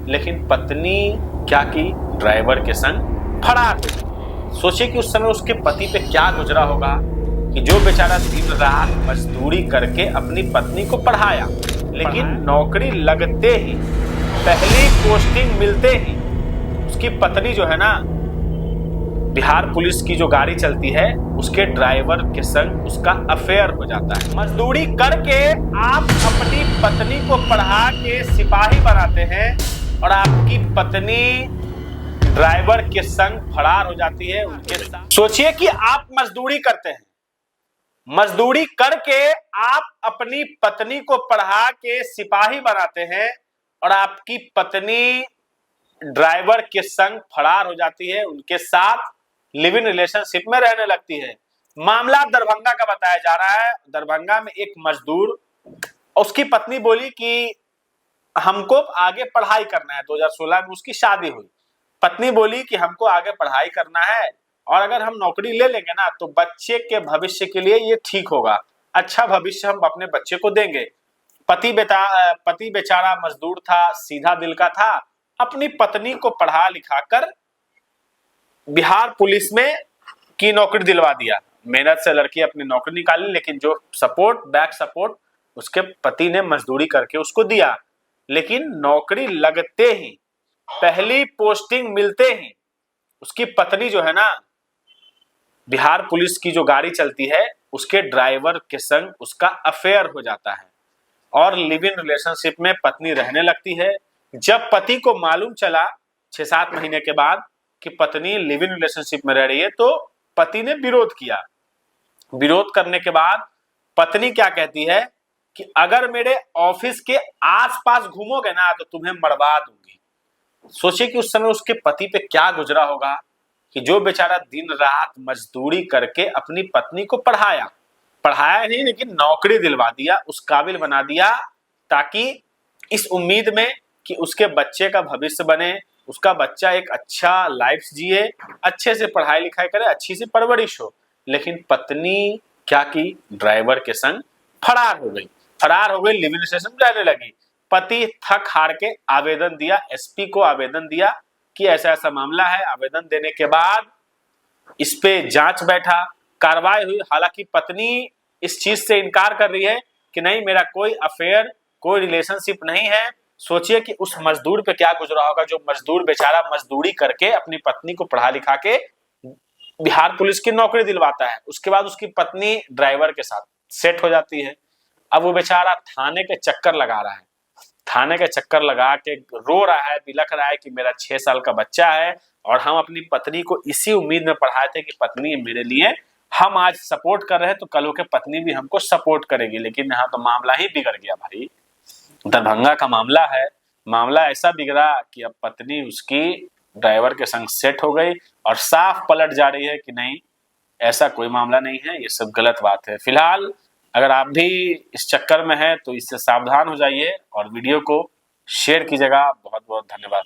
लेकिन पत्नी क्या की, ड्राइवर के संग फरार हो गई। सोचिए कि उस समय उसके पति पे क्या गुजरा होगा कि जो बेचारा दिन रात मजदूरी करके अपनी पत्नी को पढ़ाया, लेकिन नौकरी लगते ही, पहली पोस्टिंग मिलते ही उसकी पत्नी जो है ना, बिहार पुलिस की जो गाड़ी चलती है उसके ड्राइवर के संग उसका अफेयर हो जाता है। मजदूरी करके आप अपनी पत्नी को पढ़ा के सिपाही बनाते हैं और आपकी पत्नी ड्राइवर के संग फरार हो जाती है उनके साथ। सोचिए कि आप मजदूरी करते हैं, मजदूरी करके आप अपनी पत्नी को पढ़ा के सिपाही बनाते हैं और आपकी पत्नी ड्राइवर के संग फरार हो जाती है, उनके साथ लिव इन रिलेशनशिप में रहने लगती है। मामला दरभंगा का बताया जा रहा है। दरभंगा में एक मजदूर, उसकी पत्नी बोली कि हमको आगे पढ़ाई करना है। 2016 में उसकी शादी हुई। पत्नी बोली कि हमको आगे पढ़ाई करना है और अगर हम नौकरी ले लेंगे ना तो बच्चे के भविष्य के लिए ये ठीक होगा, अच्छा भविष्य हम अपने बच्चे को देंगे। पति बेचारा मजदूर था, सीधा दिल का था, अपनी पत्नी को पढ़ा लिखा कर बिहार पुलिस में की नौकरी दिलवा दिया। मेहनत से लड़की अपनी नौकरी निकाली, लेकिन जो सपोर्ट, बैक सपोर्ट उसके पति ने मजदूरी करके उसको दिया। लेकिन नौकरी लगते ही, पहली पोस्टिंग मिलते ही उसकी पत्नी जो है ना, बिहार पुलिस की जो गाड़ी चलती है उसके ड्राइवर के संग उसका अफेयर हो जाता है और लिव इन रिलेशनशिप में पत्नी रहने लगती है। जब पति को मालूम चला 6-7 महीने के बाद कि पत्नी लिव इन रिलेशनशिप में रह रही है तो पति ने विरोध किया। विरोध करने के बाद पत्नी क्या कहती है कि अगर मेरे ऑफिस के आसपास घूमोगे ना तो तुम्हें मरवा दूंगी। सोचिए कि उस समय उसके पति पे क्या गुजरा होगा कि जो बेचारा दिन रात मजदूरी करके अपनी पत्नी को पढ़ाया नहीं, लेकिन नौकरी दिलवा दिया, उस काबिल बना दिया, ताकि इस उम्मीद में कि उसके बच्चे का भविष्य बने, उसका बच्चा एक अच्छा लाइफ जिए, अच्छे से पढ़ाई लिखाई करे, अच्छी सी परवरिश हो। लेकिन पत्नी क्या की, ड्राइवर के संग फरार हो गई। लिव इन रिलेशन में रहने लगी। पति थक हार के आवेदन दिया, एसपी को आवेदन दिया कि ऐसा ऐसा मामला है। आवेदन देने के बाद इस पे जांच बैठा, कार्रवाई हुई। हालांकि पत्नी इस चीज से इनकार कर रही है कि नहीं, मेरा कोई अफेयर, कोई रिलेशनशिप नहीं है। सोचिए कि उस मजदूर पे क्या गुजरा होगा, जो मजदूर बेचारा मजदूरी करके अपनी पत्नी को पढ़ा लिखा के बिहार पुलिस की नौकरी दिलवाता है। उसके बाद उसकी पत्नी ड्राइवर के साथ सेट हो जाती है। अब वो बेचारा थाने के चक्कर लगा रहा है, थाने के चक्कर लगा के रो रहा है, बिलख रहा है कि मेरा 6 साल का बच्चा है और हम अपनी पत्नी को इसी उम्मीद में पढ़ाए थे कि पत्नी मेरे लिए, हम आज सपोर्ट कर रहे हैं तो कल होकर पत्नी भी हमको सपोर्ट करेगी। लेकिन यहाँ तो मामला ही बिगड़ गया भाई। दरभंगा का मामला है। मामला ऐसा बिगड़ा कि अब पत्नी उसकी ड्राइवर के संग सेट हो गई और साफ पलट जा रही है कि नहीं, ऐसा कोई मामला नहीं है, ये सब गलत बात है। फिलहाल अगर आप भी इस चक्कर में हैं तो इससे सावधान हो जाइए और वीडियो को शेयर कीजिएगा। बहुत बहुत धन्यवाद।